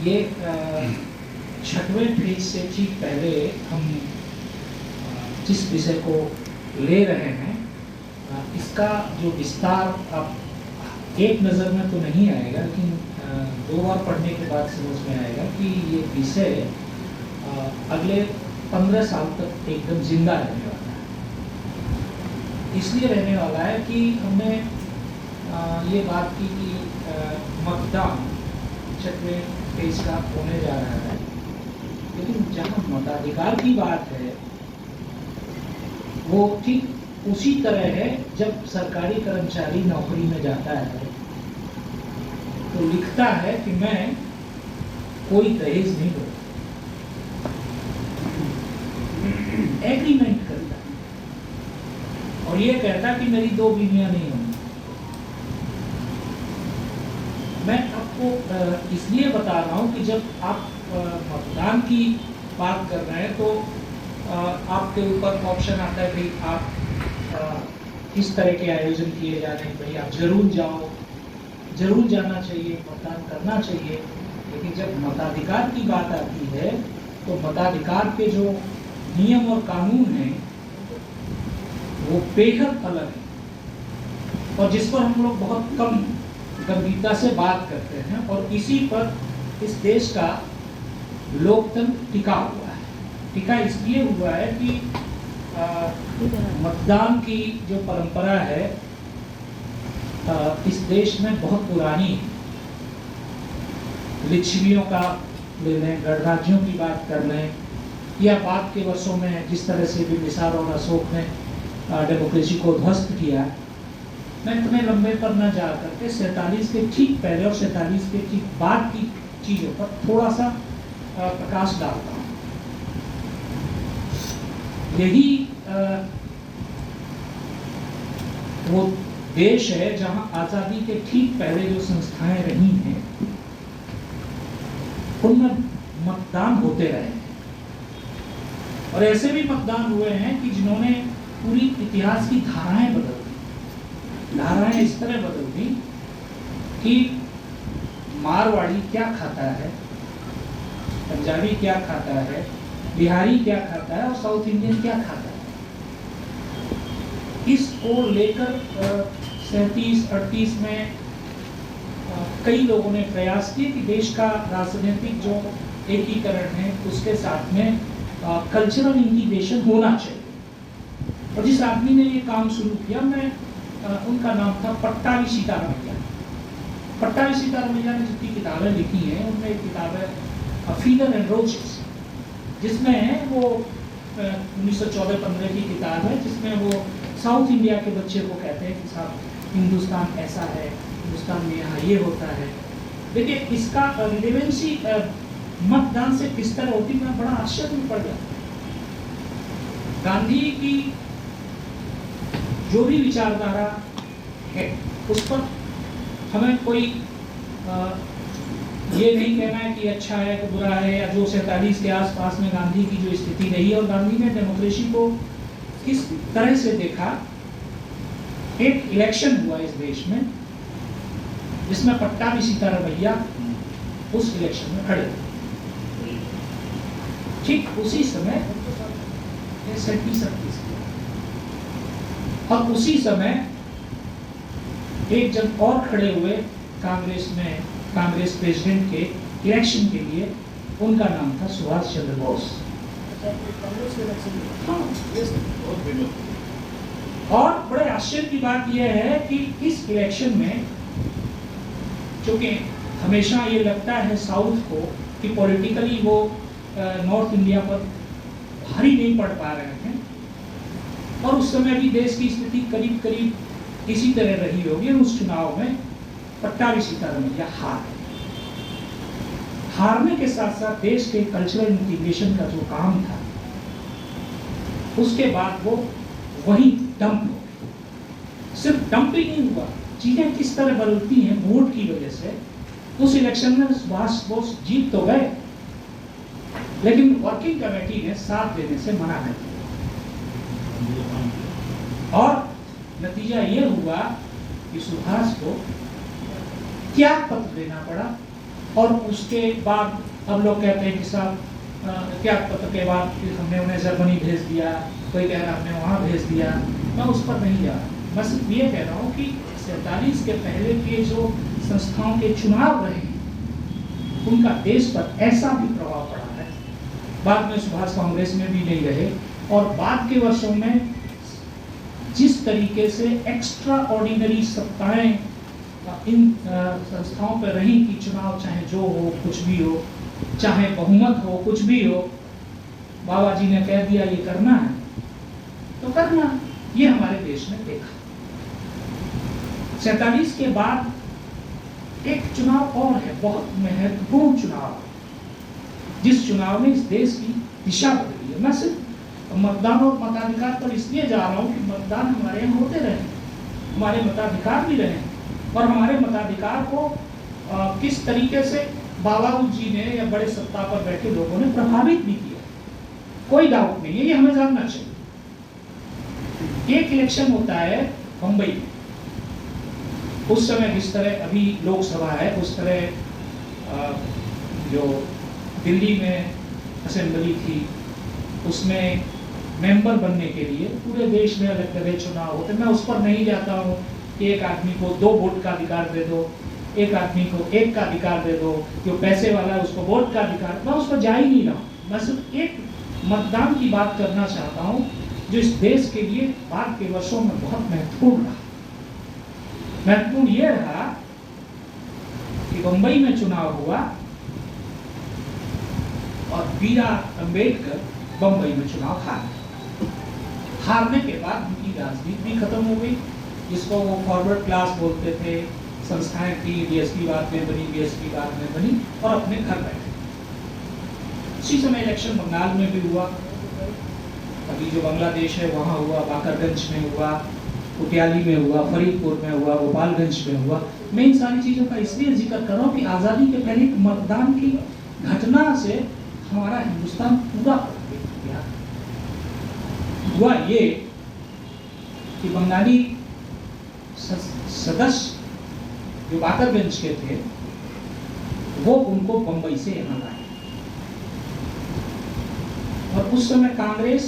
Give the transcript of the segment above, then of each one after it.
ये छठवें फेज से ठीक पहले हम जिस विषय को ले रहे हैं इसका जो विस्तार अब एक नज़र में तो नहीं आएगा, लेकिन दो बार पढ़ने के बाद समझ में आएगा कि ये विषय अगले 15 साल तक एकदम जिंदा रहने वाला है। इसलिए रहने वाला है कि हमने ये बात की कि मतदान छठवें फेज का होने जा रहा है, लेकिन जहाँ मताधिकार की बात है वो ठीक उसी तरह है जब सरकारी कर्मचारी नौकरी में जाता है तो लिखता है कि मैं कोई दहेज नहीं दूंगा, एग्रीमेंट करता है और ये कहता कि मेरी 2 बीवियां नहीं होंगी। मैं आपको इसलिए बता रहा हूं कि जब आप मतदान की बात कर रहे हैं तो आपके ऊपर ऑप्शन आता है भाई आप इस तरह के आयोजन किए जा रहे हैं, भाई आप जरूर जाओ, जरूर जाना चाहिए, मतदान करना चाहिए। लेकिन जब मताधिकार की बात आती है तो मताधिकार के जो नियम और कानून हैं वो बेहद अलग है और जिस पर हम लोग बहुत कम गंभीरता से बात करते हैं, और इसी पर इस देश का लोकतंत्र टिका हुआ है। टिका इसलिए हुआ है कि मतदान की जो परंपरा है इस देश में बहुत पुरानी है। लिच्छवियों का ले लें, गणराज्यों की बात कर लें, या बाद के वर्षों में जिस तरह से बिंबिसार और अशोक ने डेमोक्रेसी को ध्वस्त किया। मैं इतने लंबे पर न जा करके 47 के ठीक पहले और 47 के ठीक बाद की चीज़ों पर थोड़ा सा प्रकाश डालता हूँ। यही वो देश है जहां आजादी के ठीक पहले जो संस्थाएं रही हैं उनमें मतदान होते रहे हैं, और ऐसे भी मतदान हुए हैं कि जिन्होंने पूरी इतिहास की धाराएं बदल दी। धाराएं इस तरह बदल दी कि मारवाड़ी क्या खाता है, पंजाबी क्या खाता है, बिहारी क्या खाता है और साउथ इंडियन क्या खाता है। इसको लेकर 37-38 में कई लोगों ने प्रयास किए कि देश का राजनीतिक जो एकीकरण है उसके साथ में कल्चरल इंटीग्रेशन होना चाहिए। और जिस आदमी ने ये काम शुरू किया उनका नाम था पट्टाभी सीतारामैया। पट्टाभी सीतारामैया ने जितनी किताबें लिखी हैं उनमें एक किताब है फीदर एंड रोजेस, जिसमें वो 1914-15 की किताब है, जिसमें वो साउथ इंडिया के बच्चे को कहते हैं कि साहब हिंदुस्तान ऐसा है, हिंदुस्तान में यहाँ ये होता है। देखिए इसका रिलेवेंसी मतदान से किस तरह होती, मैं बड़ा आश्चर्य में पड़ गया। गांधी की जो भी विचारधारा है उस पर हमें कोई ये नहीं कहना है कि अच्छा है कि बुरा है, या जो 47 के आसपास में गांधी की जो स्थिति रही और गांधी ने डेमोक्रेसी को किस तरह से देखा। एक इलेक्शन हुआ इस देश में जिसमें पट्टाभी सीतारामैया उस इलेक्शन में खड़े थे। ठीक उसी समय 37 और उसी समय एक जन और खड़े हुए कांग्रेस में, कांग्रेस प्रेसिडेंट के इलेक्शन के लिए, उनका नाम था सुभाष चंद्र बोस। और बड़े आश्चर्य की बात यह है कि इस इलेक्शन में, चूंकि हमेशा ये लगता है साउथ को कि पॉलिटिकली वो नॉर्थ इंडिया पर भारी नहीं पड़ पा रहे हैं, और उस समय भी देश की स्थिति करीब करीब इसी तरह रही होगी। उस चुनाव में पट्टाभी सीतारामैया हारने के साथ साथ देश के कल्चरल इंटीग्रेशन का जो काम था उसके बाद वो वहीं डंप हो गए। सिर्फ डंप ही नहीं हुआ, चीजें किस तरह बदलती हैं वोट की वजह से। उस इलेक्शन में सुभाष बोस जीत तो गए, लेकिन वर्किंग कमेटी ने साथ देने से मना कर दिया, और नतीजा ये हुआ कि सुभाष को त्याग पत्र देना पड़ा और उसके बाद अब लोग कहते हैं कि साहब त्यागपत्र के बाद फिर हमने उन्हें जर्मनी भेज दिया, कोई कह रहा हमने वहाँ भेज दिया। मैं उस पर नहीं जा रहा, मैं सिर्फ ये कह रहा हूँ कि 47 के पहले के जो संस्थाओं के चुनाव रहे उनका देश पर ऐसा भी प्रभाव पड़ा है। बाद में सुभाष कांग्रेस में भी नहीं रहे, और बाद के वर्षों में जिस तरीके से एक्स्ट्रा ऑर्डिनरी सत्ताएं इन संस्थाओं पर रही कि चुनाव चाहे जो हो, कुछ भी हो, चाहे बहुमत हो, कुछ भी हो, बाबा जी ने कह दिया ये करना है तो करना, ये हमारे देश में देखा। 47 के बाद एक चुनाव और है, बहुत महत्वपूर्ण चुनाव, जिस चुनाव ने इस देश की दिशा बदली है। मैं सिर्फ मतदान और मताधिकार पर इसलिए जा रहा हूँ कि मतदान हमारे यहाँ होते रहे, हमारे मताधिकार भी रहे, और हमारे मताधिकार को किस तरीके से बाबा जी ने या बड़े सत्ता पर बैठे लोगों ने प्रभावित भी किया, कोई डाउट नहीं है, ये हमें जानना चाहिए। एक इलेक्शन होता है बंबई में, उस समय जिस तरह अभी लोकसभा है उस तरह जो दिल्ली में असेंबली थी उसमें मेंबर बनने के लिए पूरे देश में अलग अलग चुनाव होते। मैं उस पर नहीं जाता हूँ कि एक आदमी को 2 वोट का अधिकार दे दो, एक आदमी को 1 का अधिकार दे दो, जो पैसे वाला है उसको वोट का अधिकार, मैं उस पर जा ही नहीं रहा हूँ। मैं सिर्फ एक मतदान की बात करना चाहता हूँ जो इस देश के लिए बाद के वर्षों में बहुत महत्वपूर्ण रहा। महत्वपूर्ण ये रहा कि बंबई में चुनाव हुआ और बीआर अंबेडकर बंबई में चुनाव हारने के बाद उनकी राजनीति भी खत्म हो गई, जिसको वो फॉरवर्ड क्लास बोलते थे। संस्थाएं थी, डीएसपी बाद में बनी, बीएसपी बाद में बनी, और अपने घर बैठे। उसी समय इलेक्शन बंगाल में भी हुआ, अभी जो बांग्लादेश है वहाँ हुआ, बाकरगंज में हुआ, कुटियाली में हुआ, फरीदपुर में हुआ, गोपालगंज में हुआ। मैं इन सारी चीज़ों का इसलिए जिक्र कर रहा हूँ कि आज़ादी के पहले मतदान की घटना से हमारा हिंदुस्तान पूरा प्रभावित हो गया। हुआ ये कि बंगाली सदस्य जो बाकरगंज के थे वो उनको बंबई से यहाँ लाए, और उस समय कांग्रेस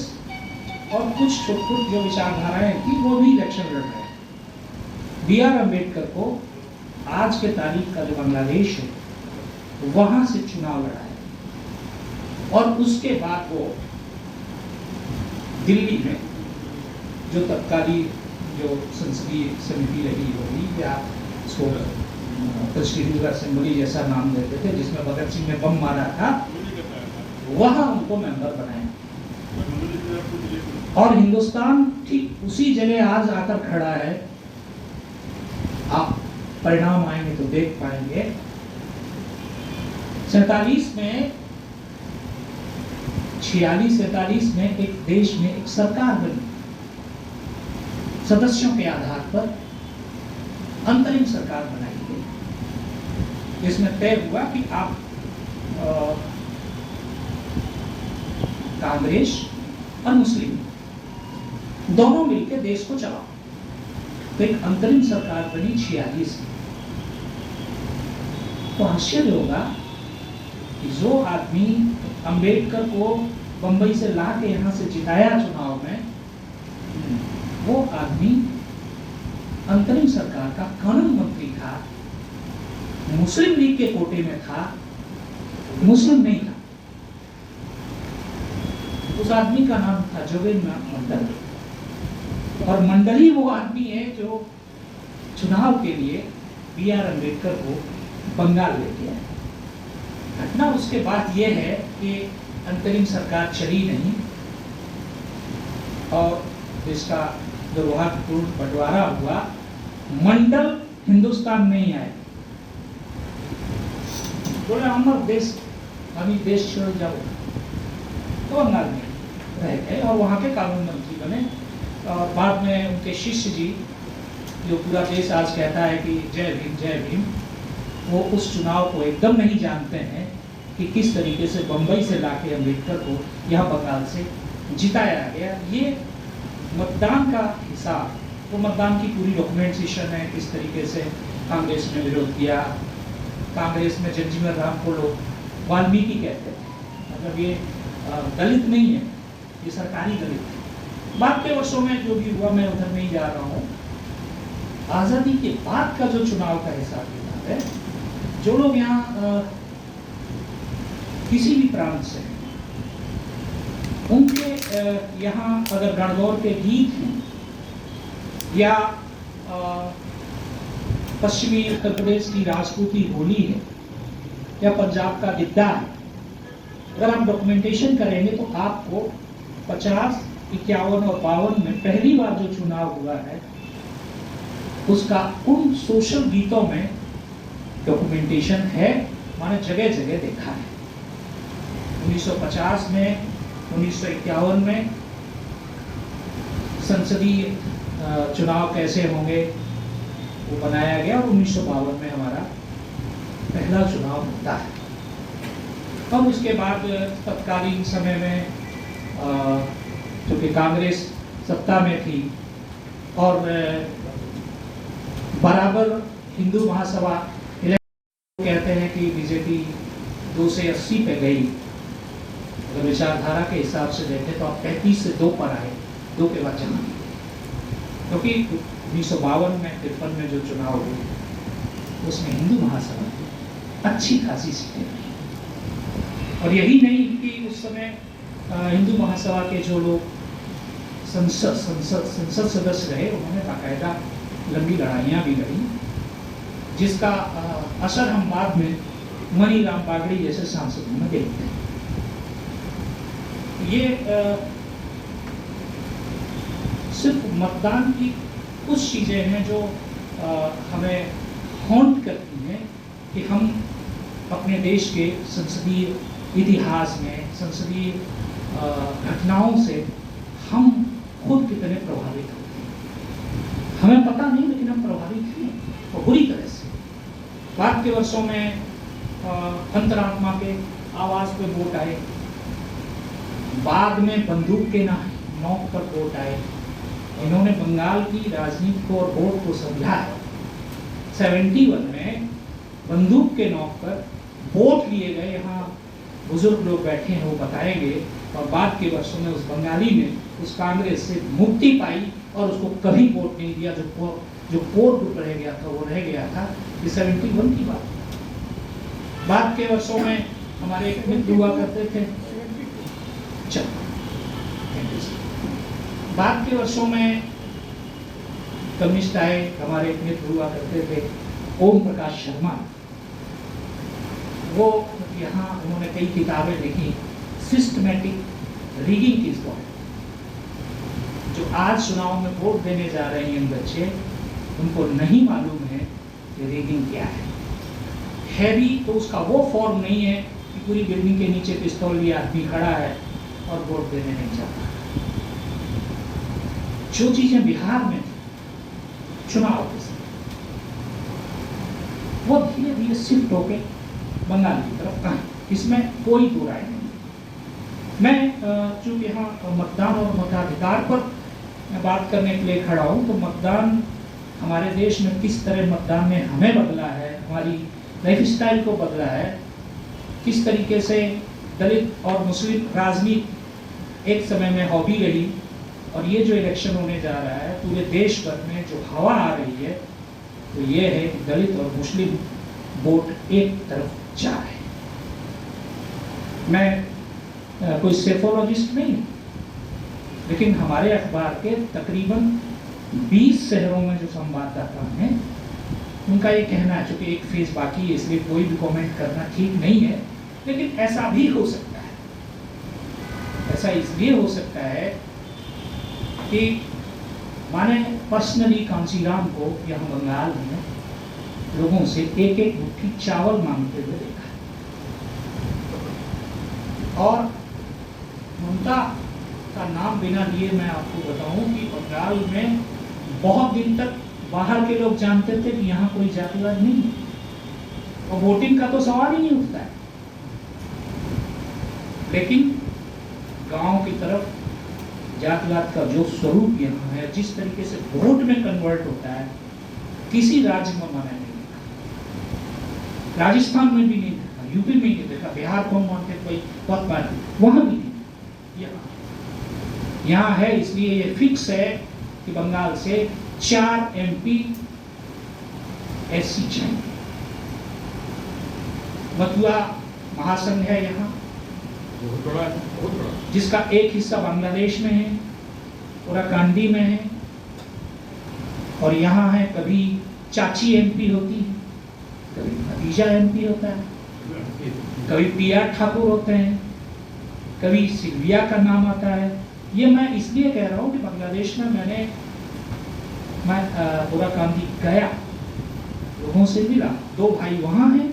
और कुछ छुट जो विचारधाराएं थी वो भी इलेक्शन लड़ रहे हैं। बीआर अंबेडकर को आज के तारीख का जो बांग्लादेश है वहां से चुनाव लड़ा है, और उसके बाद वो दिल्ली में जो तत्कालीन जो संसदीय समिति रही होगी या उसको प्रेसिडेंशियल असेंबली जैसा नाम देते थे, जिसमें भगत सिंह ने बम मारा था, वहां उनको मेंबर बनाया। और हिंदुस्तान ठीक उसी जगह आज आकर खड़ा है। आप परिणाम आएंगे तो देख पाएंगे। 47 में 46-47 में एक देश में एक सरकार बनी, सदस्यों के आधार पर अंतरिम सरकार बनाई गई, जिसमें तय हुआ कि आप कांग्रेस और मुस्लिम दोनों मिलकर देश को चलाओ। तो एक अंतरिम सरकार बनी 46 में। तो आश्चर्य होगा कि जो आदमी अंबेडकर को बंबई से ला के यहाँ से जिताया चुनाव में, वो आदमी अंतरिम सरकार का कानून मंत्री था, मुस्लिम लीग के कोटे में था, मुस्लिम नहीं था। उस आदमी का नाम था जोगेंद्रनाथ मंडल, और मंडली वो आदमी है जो चुनाव के लिए बीआर अंबेडकर को बंगाल लेके आया। घटना उसके बाद यह है कि अंतरिम सरकार चली नहीं, और इसका दुर्भाग्यपूर्ण बंटवारा हुआ। मंडल हिंदुस्तान नहीं आए, बोले हम देश छोड़ जाओ, तो बंगाल में रह गए और वहाँ के कानून मंत्री बने। और बाद में उनके शिष्य जी, जो पूरा देश आज कहता है कि जय भीम, वो उस चुनाव को एकदम नहीं जानते हैं कि किस तरीके से बंबई से लाके अम्बेडकर को यहाँ बंगाल से जिताया गया। ये मतदान का हिसाब, वो मतदान की पूरी डॉक्यूमेंटेशन है, किस तरीके से कांग्रेस ने विरोध किया, कांग्रेस में जंजीवर राम को लोग वाल्मीकि कहते थे, मतलब ये दलित नहीं है, ये सरकारी दलित है। बाद के वर्षों में जो भी हुआ, मैं उधर नहीं जा रहा हूँ। आज़ादी के बाद का जो चुनाव का हिसाब किताब है, जो लोग यहाँ किसी भी प्रांत से हैं, उनके यहाँ अगर गणगौर के गीत हैं या पश्चिमी उत्तर प्रदेश की राजपूती होली है या पंजाब का गिद्दा है, अगर आप डॉक्यूमेंटेशन करेंगे तो आपको 50, 51 और 52 में पहली बार जो चुनाव हुआ है उसका उन सोशल गीतों में डॉक्यूमेंटेशन है, मैंने जगह जगह देखा है। 1950 में, 1951 में संसदीय चुनाव कैसे होंगे वो बनाया गया, और 1952 में हमारा पहला चुनाव होता है। और उसके बाद तत्कालीन समय में चूँकि कांग्रेस सत्ता में थी और बराबर हिंदू महासभा कहते हैं कि बीजेपी 2 से 80 पे गई, अगर विचारधारा के हिसाब से देखें तो आप 35 से 2 पर आए, 2 के बाद चला, क्योंकि 1952 में 53 में जो चुनाव हुए उसमें हिंदू महासभा अच्छी खासी सीटें रही। और यही नहीं कि उस समय हिंदू महासभा के जो लोग संसद सदस्य रहे, उन्होंने बाकायदा लंबी लड़ाइयाँ भी लड़ी, जिसका असर हम बाद में मनीराम बागड़ी जैसे सांसदों में देखते हैं। ये सिर्फ मतदान की कुछ चीज़ें हैं जो हमें हॉन्ट करती हैं कि हम अपने देश के संसदीय इतिहास में, संसदीय घटनाओं से हम खुद कितने प्रभावित होते हैं। हमें पता नहीं, लेकिन हम प्रभावित हैं और बुरी तरह से। बाद के वर्षों में अंतरात्मा के आवाज़ पे वोट आए, बाद में बंदूक के नोक पर वोट आए। इन्होंने बंगाल की राजनीति को और वोट को समझा है। 71 में बंदूक के नोक पर वोट लिए गए, यहाँ बुजुर्ग लोग बैठे हैं, वो बताएंगे। और बाद के वर्षों में उस बंगाली ने उस कांग्रेस से मुक्ति पाई और उसको कभी वोट नहीं दिया। जो कोर ग्रुप रह गया था वो रह गया था। ये 71 की बात। बाद के वर्षों में हमारे एक मित्र हुआ करते थे, बाद के वर्षों में कम्युनिस्ट आए, हमारे एक मित्र हुआ करते थे ओम प्रकाश शर्मा। वो यहाँ उन्होंने कई किताबें लिखी सिस्टमैटिक रीगिंग की स्टोरी। जो आज चुनाव में वोट देने जा रहे हैं बच्चे, उनको नहीं मालूम है कि रीगिंग क्या है भी तो उसका वो फॉर्म नहीं है कि पूरी बिल्डिंग के नीचे पिस्तौल लिए आदमी खड़ा है और वोट देने नहीं जाता। जो चीजें बिहार में थी चुनाव के समय, वो धीरे धीरे शिफ्ट होके बंगाल की तरफ आए, इसमें कोई दो राय नहीं। मैं चूंकि यहाँ मतदान और मताधिकार पर बात करने के लिए खड़ा हूँ, तो मतदान हमारे देश में किस तरह मतदान ने हमें बदला है, हमारी लाइफस्टाइल को बदला है, किस तरीके से दलित और मुस्लिम राजनीति एक समय में हॉबी रही, और ये जो इलेक्शन होने जा रहा है पूरे देश भर में जो हवा आ रही है तो ये है कि दलित और मुस्लिम वोट एक तरफ जा रहे हैं। मैं कोई सेफोलॉजिस्ट नहीं हूँ, लेकिन हमारे अखबार के तकरीबन 20 शहरों में जो संवाददाता हैं उनका ये कहना है, चूँकि एक फेज बाकी है इसलिए कोई भी कमेंट करना ठीक नहीं है, लेकिन ऐसा भी हो सकता है। ऐसा इसलिए हो सकता है कि मैंने पर्सनली कांचीराम को यहाँ बंगाल में लोगों से एक एक मुट्ठी चावल मांगते हुए देखा, और ममता का नाम बिना लिए मैं आपको बताऊं कि बंगाल में बहुत दिन तक बाहर के लोग जानते थे कि यहाँ कोई जातिवाद नहीं है, और वोटिंग का तो सवाल ही नहीं उठता है। लेकिन गांव की तरफ जातिवाद का जो स्वरूप यहाँ है, जिस तरीके से वोट में कन्वर्ट होता है, किसी राज्य में मैंने नहीं देखा। राजस्थान में भी नहीं देखा, यूपी में नहीं देखा, बिहार को मानते कोई बहुत बार वहां भी नहीं। यहाँ है, इसलिए ये फिक्स है कि बंगाल से 4 MP ऐसी चाहिए। मथुरा महासंघ है यहाँ, बहुत बड़ा है, बहुत बड़ा, जिसका एक हिस्सा बांग्लादेश में है, उत्तराखंडी में है, और यहाँ है कभी चाची MP होती है, कभी भतीजा MP होता है, कभी PR ठाकुर होते हैं, कभी सिल्विया का नाम आता है। ये मैं इसलिए कह रहा हूँ कि बांग्लादेश में मैं उत्तराखंडी गया, लोगों से मिला, 2 भाई वहाँ हैं,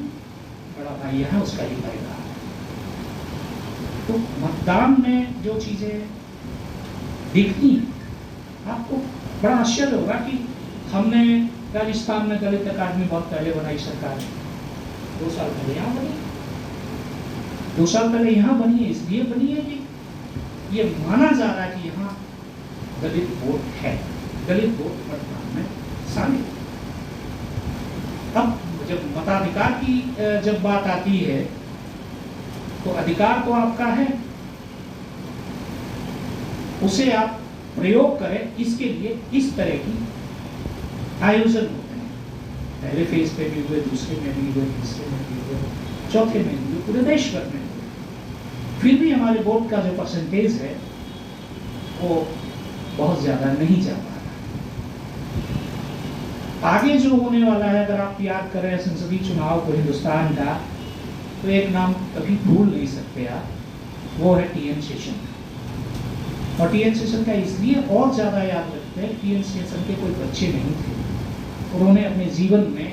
बड़ा भाई यहाँ, उसका ही परिवार है। तो मतदान में जो चीजें दिखती हैं, आपको बड़ा आश्चर्य होगा कि हमने राजस्थान में दलित अकादमी बहुत पहले बनाई सरकार ने, 2 साल पहले यहाँ बनी, 2 साल पहले यहाँ बनी है। इसलिए बनी है कि ये माना जा रहा है कि यहाँ दलित वोट है, दलित वोट मतदान में शामिल। अब जब मताधिकार की जब बात आती है तो अधिकार तो आपका है, उसे आप प्रयोग करें, इसके लिए इस तरह की आयोजन होते हैं। पहले फेज पे भी हुए, दूसरे में भी हुए, तीसरे में भी हुए, चौथे में भी हुए, पूरे देश भर में हुए। फिर भी हमारे वोट का जो परसेंटेज है वो बहुत ज्यादा नहीं जा पा रहा। आगे जो होने वाला है, अगर आप याद करें संसदीय चुनाव को हिंदुस्तान का, तो एक नाम कभी भूल नहीं सकते आप, वो है TN शेषन। और TN शेषन का इसलिए और ज्यादा याद रखते हैं, TN शेषन के कोई बच्चे नहीं थे, उन्होंने अपने जीवन में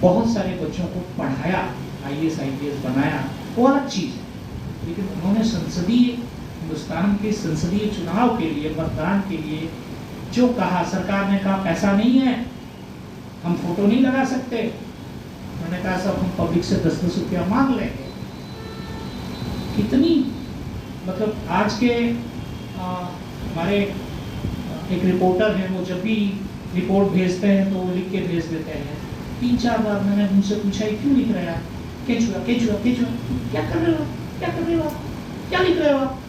बहुत सारे बच्चों को पढ़ाया, IAS IPS बनाया, वो अलग चीज है, लेकिन उन्होंने संसदीय, हिंदुस्तान के संसदीय चुनाव के लिए, मतदान के लिए जो कहा, सरकार ने कहा पैसा नहीं है, हम फोटो नहीं लगा सकते, उन्होंने कहा सब हम पब्लिक से 10-10 रुपया मांग लेंगे। कितनी, मतलब आज के हमारे एक रिपोर्टर हैं, वो जब भी रिपोर्ट भेजते हैं तो वो लिख के भेज देते हैं। 3-4 बार मैंने उनसे पूछा क्यों लिख रहे हैं आप, केचुआ केचुआ केचुआ, क्या कर रहे हो, क्या कर रहे हो आप, क्या लिख रहे हो आप?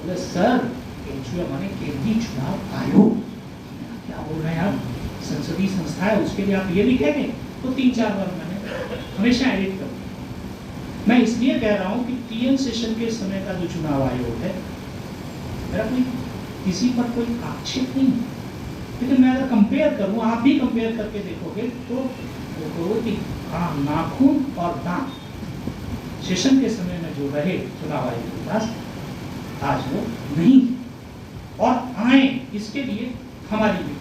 बोले सर केचुआ माने केंद्रीय चुनाव आयोग। क्या बोल रहे हैं आप, संसदीय संस्था है, उसके लिए आप ये लिखेंगे? तो 3-4 बार मैंने हमेशा एडिट कर दिया। मैं इसलिए कह रहा हूँ कि TN शेषन के समय का जो चुनाव आयोग है, मेरा कोई किसी पर कोई आक्षेप नहीं, लेकिन मैं अगर कंपेयर करूँ, आप भी कंपेयर करके देखोगे तो वो कि हाँ, नाखून और दांत शेषन के समय में जो रहे चुनाव आयोग के पास, आज वो नहीं और आए। इसके लिए हमारी भी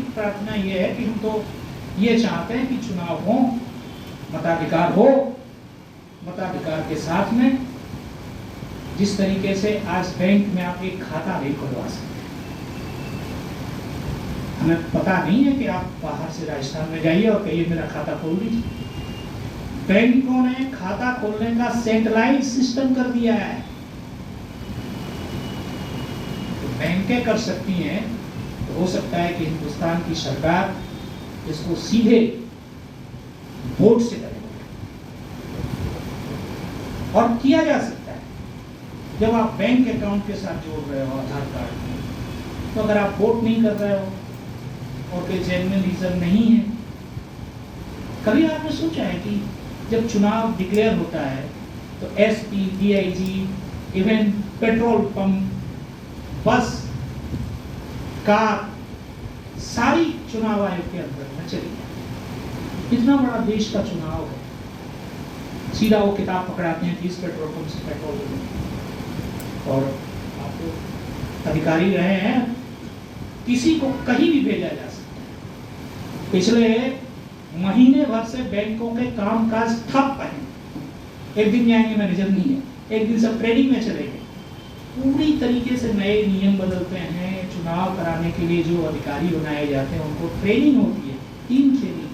प्रार्थना ये है कि हम तो ये चाहते हैं कि चुनाव हो, मताधिकार हो, मताधिकार के साथ में जिस तरीके से आज बैंक में आप एक खाता नहीं खुलवा सकते, हमें पता नहीं है कि आप बाहर से राजस्थान में जाइए और कहिए मेरा खाता खोल दीजिए। बैंकों ने खाता खोलने का सेंट्रलाइज सिस्टम कर दिया है, तो बैंकें कर सकती हैं, तो हो सकता है कि हिंदुस्तान की सरकार इसको सीधे बोर्ड से करे और किया जा सकता है। जब आप बैंक अकाउंट के साथ जोड़ रहे हो आधार कार्ड, तो अगर आप वोट नहीं कर रहे हो और कोई जेन्युइन रीजन नहीं है, कभी आपने सोचा है कि जब चुनाव डिक्लेयर होता है तो SP, DIG, even petrol pump, बस, कार, सारी चुनाव आयोग के अंदर में चली जाए। इतना बड़ा देश का चुनाव है, सीधा वो किताब पकड़ाते हैं 30 पेट्रोल पंप से पेट्रोल और आपको अधिकारी रहे हैं, किसी को कहीं भी भेजा जा सकता है। पिछले महीने भर से बैंकों के कामकाज ठप है, एक दिन जाएंगे मैनेजर नहीं है, एक दिन सब ट्रेडिंग में चले गए, पूरी तरीके से नए नियम बदलते हैं। चुनाव कराने के लिए जो अधिकारी बनाए जाते हैं उनको ट्रेनिंग होती है, टीम ट्रेनिंग।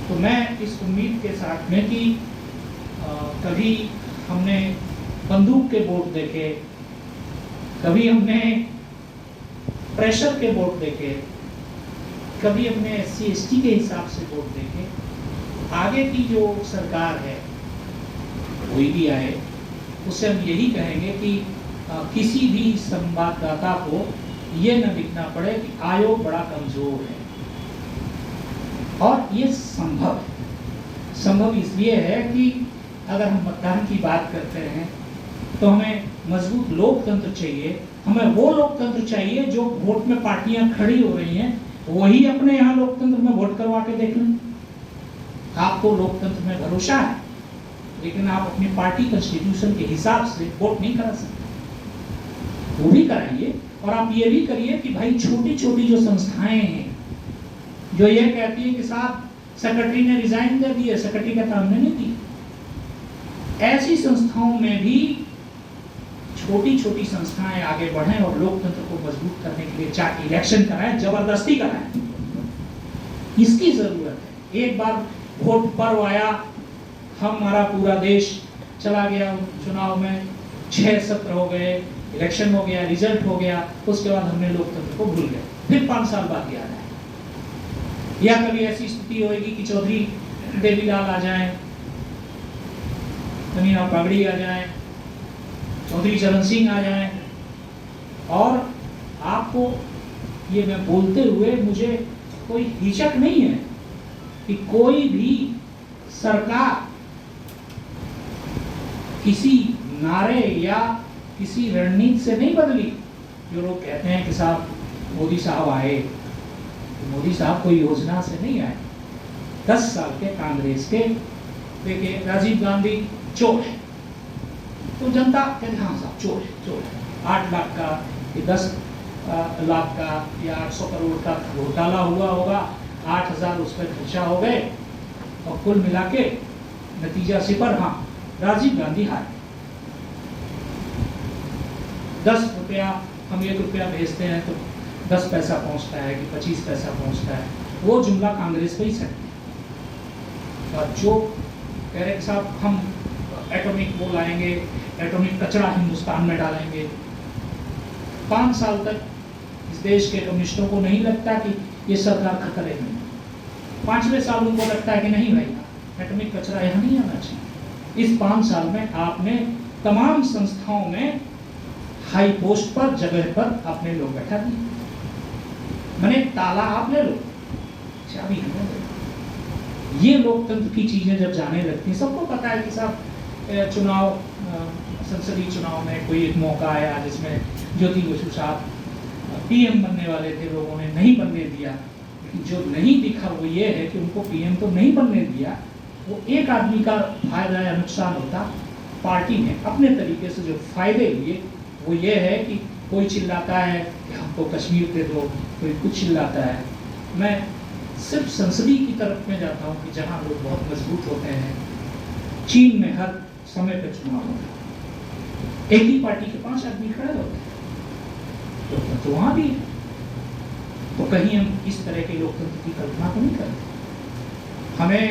तो मैं इस उम्मीद के साथ में कि कभी हमने बंदूक के वोट देखे, कभी हमने प्रेशर के वोट देखे, कभी अपने SC/ST के हिसाब से वोट देंगे। आगे की जो सरकार है कोई भी आए, उससे हम यही कहेंगे कि किसी भी संवाददाता को ये न दिखना पड़े कि आयोग बड़ा कमजोर है। और ये संभव इसलिए है कि अगर हम मतदान की बात करते हैं तो हमें मजबूत लोकतंत्र चाहिए। हमें वो लोकतंत्र चाहिए जो वोट में पार्टियां खड़ी हो रही हैं वही अपने यहाँ लोकतंत्र में वोट करवा के देख लें। आपको लोकतंत्र में भरोसा है, लेकिन आप अपनी पार्टी कॉन्स्टिट्यूशन के हिसाब से वोट नहीं करा सकते। वो भी कराइए, और आप ये भी करिए कि भाई छोटी छोटी जो संस्थाएं हैं जो ये कहती है कि साहब सेक्रेटरी ने रिजाइन दे दिया, सेक्रेटरी का काम नहीं दी, ऐसी संस्थाओं में भी छोटी छोटी संस्थाएं आगे बढ़ें और लोकतंत्र को मजबूत करने के लिए चाहे इलेक्शन कराएं, जबरदस्ती कराएं, इसकी जरूरत है। एक बार वोट पर्व आया, हमारा पूरा देश चला गया चुनाव में, 6 सत्र हो गए, इलेक्शन हो गया, रिजल्ट हो गया, उसके बाद हमने लोकतंत्र को भूल गए। फिर 5 साल बाद याद आए। या कभी ऐसी स्थिति होगी कि चौधरी देवीलाल आ जाए, कन्हैया पगड़ी आ जाए, चौधरी चरण सिंह आ जाए, और आपको ये मैं बोलते हुए मुझे कोई हिचक नहीं है कि कोई भी सरकार किसी नारे या किसी रणनीति से नहीं बदली। जो लोग कहते हैं कि साहब मोदी साहब आए, तो मोदी साहब कोई योजना से नहीं आए। 10 साल के कांग्रेस के, देखिए राजीव गांधी चोर है तो जनता कहती हाँ साहब चोर है। 8 लाख का, 10 लाख का या 800 करोड़ का घोटाला हुआ होगा, 8,000 उस पर खर्चा हो गए, और कुल मिला के नतीजा सिफर। हाँ, राजीव गांधी हारे। 10 रुपया हम 1 रुपया भेजते हैं तो 10 पैसा पहुंचता है कि 25 पैसा पहुंचता है, वो जुमला कांग्रेस पे ही सकते हैं। और जो कह रहे साहब हम एटॉमिक वो लाएंगे, एटॉमिक कचरा हिंदुस्तान में डालेंगे, 5 साल तक इस देश के कम्युनिस्टों को नहीं लगता कि ये सरकार खतरे में। 5वें साल उनको लगता है कि नहीं भाई एटॉमिक कचरा यहाँ नहीं आना चाहिए। इस 5 साल में आपने तमाम संस्थाओं में हाई पोस्ट पर, जगह पर अपने लोग बैठा दिए। मैंने ताला आप ले लो, चाबी हमें दे। ये लोकतंत्र की चीजें जब जाने लगती हैं, सबको पता है कि साहब चुनाव, संसदीय चुनाव में कोई एक मौका आया जिसमें ज्योति बसु साहब PM बनने वाले थे, लोगों ने नहीं बनने दिया। लेकिन जो नहीं दिखा वो ये है कि उनको PM तो नहीं बनने दिया, वो एक आदमी का फायदा या नुकसान होता। पार्टी ने अपने तरीके से जो फायदे लिए वो ये है कि कोई चिल्लाता है कि हमको कश्मीर दे दो, कोई कुछ चिल्लाता है। मैं सिर्फ संसदीय की तरफ में जाता हूँ कि जहाँ लोग बहुत मजबूत होते हैं। चीन में हर समय पर चुनाव होता है, एक ही पार्टी के 5 आदमी खड़े होते हैं, तो वहाँ भी है। तो कहीं हम इस तरह के लोकतंत्र की कल्पना तो नहीं करते। हमें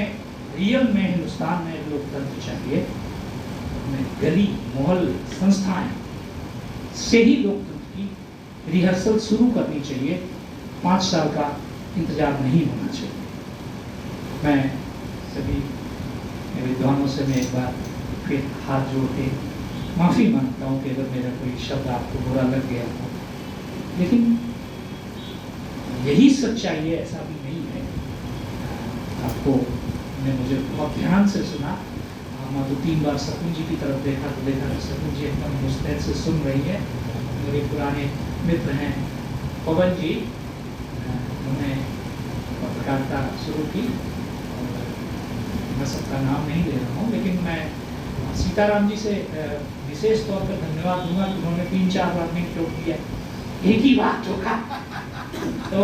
रियल में हिंदुस्तान में लोकतंत्र चाहिए। हमें गली मोहल्ले संस्थाएं से ही लोकतंत्र की रिहर्सल शुरू करनी चाहिए। 5 साल का इंतजार नहीं होना चाहिए। मैं सभी विद्वानों से मैं एक बार फिर हाथ जोड़ के माफ़ी मांगता हूँ कि अगर मेरा कोई शब्द आपको बुरा लग गया हो, लेकिन यही सच्चाई है, ऐसा भी नहीं है। आपको ने मुझे बहुत ध्यान से सुना। मैं 2-3 बार सकून जी की तरफ देखा तो देखा कि सकून जी एकदम मुस्तैद से सुन रही है। मेरे पुराने मित्र हैं पवन जी, उन्होंने पत्रकारिता शुरू की, और मैं सबका नाम नहीं ले रहा हूँ, लेकिन मैं सीताराम जी से विशेष तौर पर धन्यवाद दूंगा कि उन्होंने 3-4 बार नहीं टोक दिया, एक ही बात टोका। तो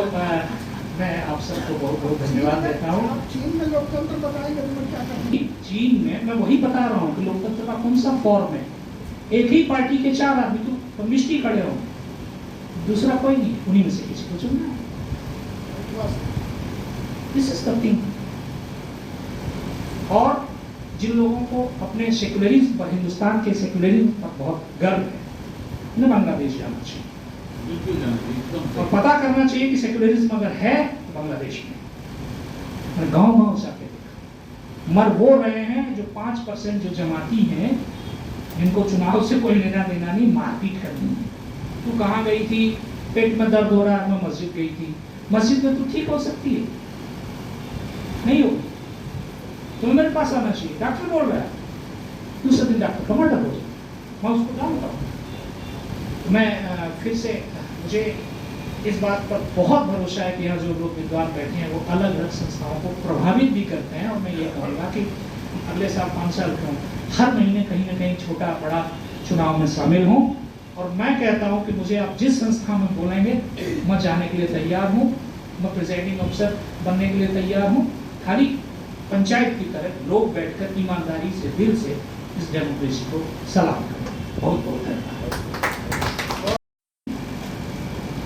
मैं आप सबको बहुत बहुत धन्यवाद देता हूँ। चीन में लोकतंत्र बताएंगे तो क्या करेंगे? चीन में मैं वही बता रहा हूँ कि लोकतंत्र का कौन सा फॉर्म है। एक ही पार्टी के 4 आदमी तो कम्युनिस्ट ही खड़े हों, दूसरा कोई नहीं, उन्हीं में से किसी को चुनना है। This is the thing. और जिन लोगों को अपने सेक्युलरिज्म पर, हिंदुस्तान के सेक्युलरिज्म पर बहुत गर्व है, उन्हें बांग्लादेश जाना चाहिए और पता करना चाहिए कि सेक्युलरिज्म अगर है बांग्लादेश में, मैं गांव जाके देखा। मर वो रहे हैं जो 5% जो जमाती हैं, जिनको चुनाव से कोई लेना देना नहीं, मारपीट करनी है। तू कहाँ गई थी? पेट में दर्द हो रहा है, मैं मस्जिद गई थी। मस्जिद में तू ठीक हो सकती है? नहीं होगी। तुम्हें मेरे पास आना चाहिए, डॉक्टर बोल रहा है, दूसरे दिन डॉक्टर टमाटर हो जाए, मैं उसको जानता हूँ। मैं फिर से, मुझे इस बात पर बहुत भरोसा है कि यहाँ जो लोग विद्वान बैठे हैं वो अलग अलग संस्थाओं को प्रभावित भी करते हैं। और मैं ये कहूँगा कि अगले साल 5 साल क्यों, हर महीने कहीं ना कहीं छोटा बड़ा चुनाव में शामिल हूँ। और मैं कहता हूँ कि मुझे आप जिस संस्था में बोलेंगे मैं जाने के लिए तैयार हूँ, मैं प्रिजाइडिंग अफसर बनने के लिए तैयार हूँ। खाली पंचायत की तरह लोग बैठकर ईमानदारी से, दिल से इस डेमोक्रेसी को सलाम करें। बहुत बहुत धन्यवाद।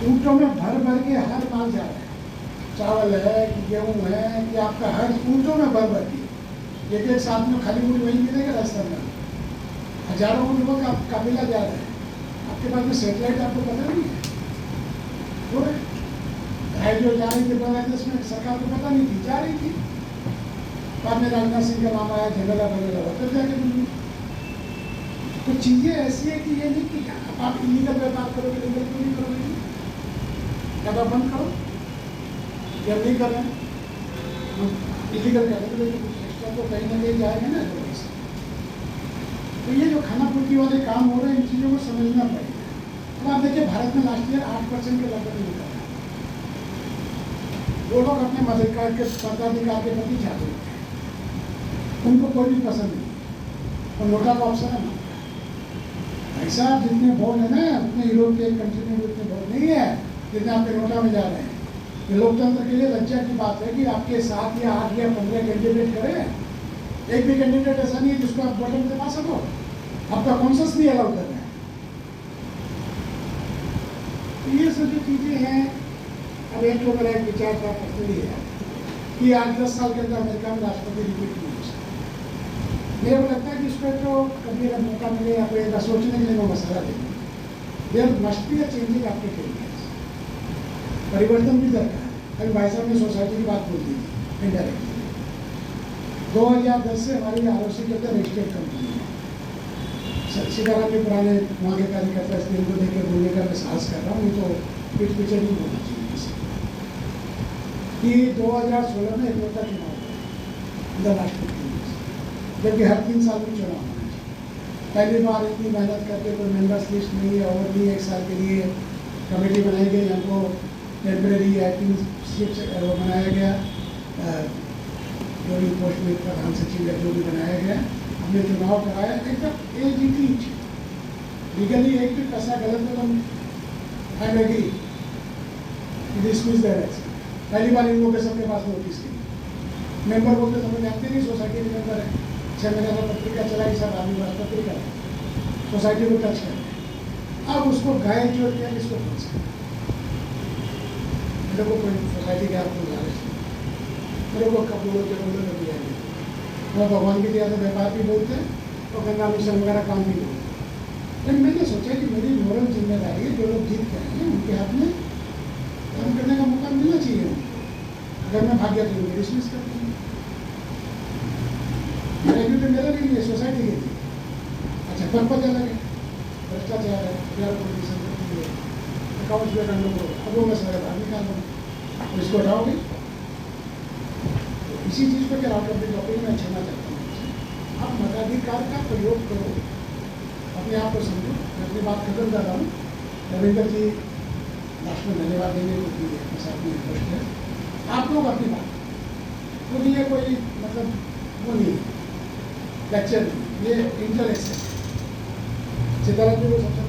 ऊँटों में भर भर के हर माल जा रहा है, चावल है कि गेहूँ है कि आपका हर ऊँटों में भर भर के एक साथ में खाली ऊँट वही मिलेगा राजस्थान में। हजारों ऊँटों का काफिला जा रहा है। आपके पास में सेटेलाइट आपको पता नहीं है, वो है जो जा रही थी बांग्लादेश में, सरकार को पता नहीं थी, जा रही थी। बाद में राजनाथ सिंह का नाम आया, झगड़ा बगड़ा हुआ, तब जाके तो चीज़ें ऐसी है कि ये नहीं कि आप इलीगल व्यापार करोगे, लीगल क्यों नहीं करोगे? क्या बंद करो, या नहीं कर रहे हैं, इलीगल करेंगे तो कुछ एक्स्ट्रा तो कहीं ना कहीं जाएगा ना। तो ये जो खाना पूर्ति वाले काम हो रहे हैं, इन चीज़ों को समझना पड़ेगा। अब आप देखिए भारत में लास्ट ईयर 8% के लगभग निकला है। वो लोग अपने मताधिकार के प्रति जागरूक हैं, उनको कोई भी पसंद नहीं, और नोटा का ऑप्शन है ना। भाई साहब जितने वोट है ना, उतने यूरोप के कंट्री में उतने वोट नहीं है जितने आपके नोटा में जा रहे हैं। ये लोकतंत्र के लिए लज्जा की बात है कि आपके 7 या 8 या 15 कैंडिडेट करें, एक भी कैंडिडेट ऐसा नहीं है जिसको आप बटन दबा सको, आपका कॉन्शस नहीं अलाउ कर रहे हैं। तो ये सब जो चीज़ें हैं, अब एक तो मेरा एक विचार था पर्सनली है कि आज 10 साल के अंदर अमेरिका में राष्ट्रपति रिपीट नहीं हो सकता। मेरे को लगता है कि इसको तो कभी अगर मौका मिले या कोई ऐसा सोचने के लिए मैं मसाला देंगे, there must be a changing application, परिवर्तन भी दरकार है। अभी भाई साहब ने सोसाइटी की बात बोल दी थी इनडायरेक्टली। 2010 से हमारी ROC के अंदर रजिस्टर्ड कंपनी है। सीताराम के पुराने वहाँ के कार्यकर्ता इसलिए इनको देख के बोलने का मैं साहस कर रहा हूँ, नहीं तो पीठ पीछे नहीं बोलना चाहिए किसी कि 2016 में एकलौता चुनाव हुआ अंतर्राष्ट्रीय, जबकि हर 3 साल में चुनाव होना चाहिए। पहली बार इतनी मेहनत करके कोई मेंबर्स लिस्ट नहीं है और भी 1 साल के लिए कमेटी बनाई गई, हमको टेम्परेरी एक्टिंग सीट वो बनाया गया, जो भी पोस्ट में प्रधान सचिव या जो भी बनाया गया, हमने चुनाव कराया एकदम एजीटी लीगली। एक भी पैसा गलत हो तो I agree dismiss the election. पहली बार इन लोगों के सबके पास नोटिस थी। मेंबर बोलते सब जानते नहीं, सोसाइटी के मेंबर है, 6 महीने का पत्रिका चलाई, सब आदमी पास पत्रिका है, सोसाइटी को टच करते। अब उसको गाय जोड़ दिया, किसको बोल सकते, मेरे को कोई सोसाइटी के आपको लालच नहीं, मेरे को कपड़ों के बोलो तो दिया नहीं, मैं भगवान की दया से व्यापार भी बोलते हैं और गंगा मिशन वगैरह काम भी बोलते हैं। लेकिन मैंने सोचा कि मेरी मोरल जिम्मेदारी है, जो लोग जीत गए हैं उनके हाथ में काम करने का मौका मिलना चाहिए उनको। अगर मैं भाग गया तो उनको डिसमिस कर दूँगी। ड्यूटी मेरा भी नहीं है, सोसाइटी की थी। अच्छा पर्पज अलग है, भ्रष्टाचार है, अकाउंट्स में कर लो, अब वो मैं सारा बाहर निकाल दूँ, तो इसको हटाओगे। इसी चीज़ पर क्या टॉपिक में छेड़ना चाहता हूँ। आप मताधिकार का प्रयोग करो, अपने आप को समझो। मैं अपनी बात खत्म कर रहा हूँ। रविंदर जी लास्ट में धन्यवाद देंगे क्योंकि अपने साथ में प्रश्न है। आप लोग अपनी बात वो नहीं है, कोई मतलब वो नहीं लेक्चर नहीं, ये इंटरेक्शन। सीताराम जी को सबसे